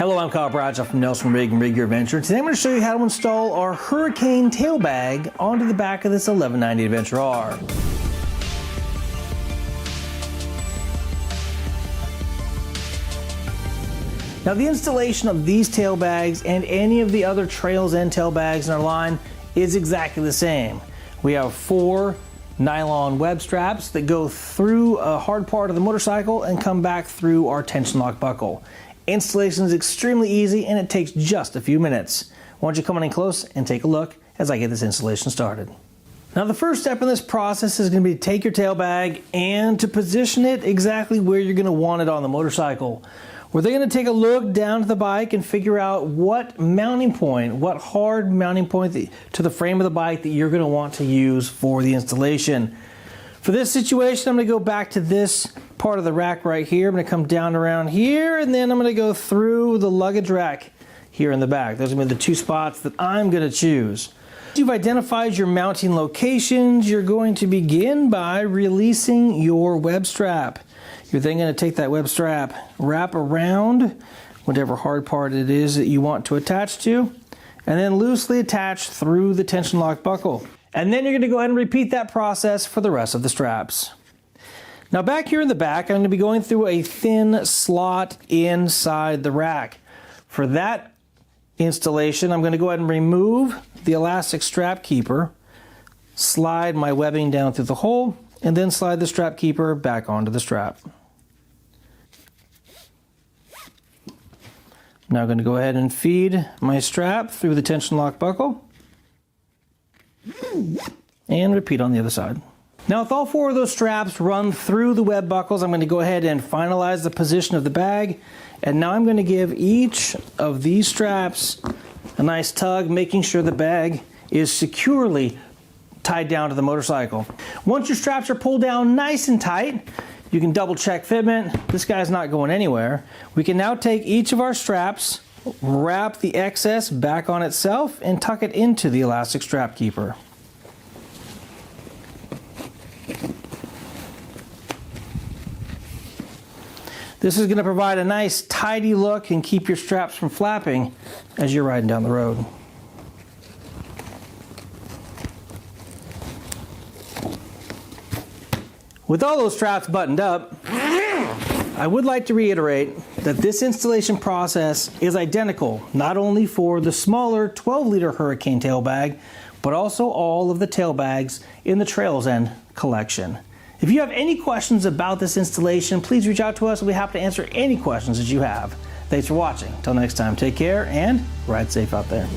Hello, I'm Counterparts from Nelson from Rigg and Rigg Your Adventure. Today I'm going to show you how to install our Hurricane tail bag onto the back of this 1190 Adventure R. Now the installation of these tail bags and any of the other Trails End tail bags in our line is exactly the same. We have 4 nylon web straps that go through a hard part of the motorcycle and come back through our tension lock buckle. Installation is extremely easy and it takes just a few minutes. Why don't you come on in close and take a look as I get this installation started. Now the first step in this process is going to be to take your tail bag and to position it exactly where you're going to want it on the motorcycle. We're then going to take a look down to the bike and figure out what mounting point, what hard mounting point to the frame of the bike that you're going to want to use for the installation. For this situation, I'm going to go back to this part of the rack right here. I'm going to come down around here, and then I'm going to go through the luggage rack here in the back. Those are going to be the 2 spots that I'm going to choose. Once you've identified your mounting locations, you're going to begin by releasing your web strap. You're then going to take that web strap, wrap around whatever hard part it is that you want to attach to, and then loosely attach through the tension lock buckle. And then you're going to go ahead and repeat that process for the rest of the straps. Now back here in the back, I'm going to be going through a thin slot inside the rack. For that installation, I'm going to go ahead and remove the elastic strap keeper, slide my webbing down through the hole, and then slide the strap keeper back onto the strap. Now I'm going to go ahead and feed my strap through the tension lock buckle and repeat on the other side. Now with all 4 of those straps run through the web buckles, I'm going to go ahead and finalize the position of the bag, and now I'm going to give each of these straps a nice tug, making sure the bag is securely tied down to the motorcycle. Once your straps are pulled down nice and tight, you can double check fitment. This guy's not going anywhere. We can now take each of our straps, wrap the excess back on itself, and tuck it into the elastic strap keeper. This is going to provide a nice tidy look and keep your straps from flapping as you're riding down the road. With all those straps buttoned up, I would like to reiterate that this installation process is identical not only for the smaller 12-liter Hurricane tail bag, but also all of the tail bags in the Trails End collection. If you have any questions about this installation, please reach out to us. We'll be happy to answer any questions that you have. Thanks for watching. Until next time, take care and ride safe out there.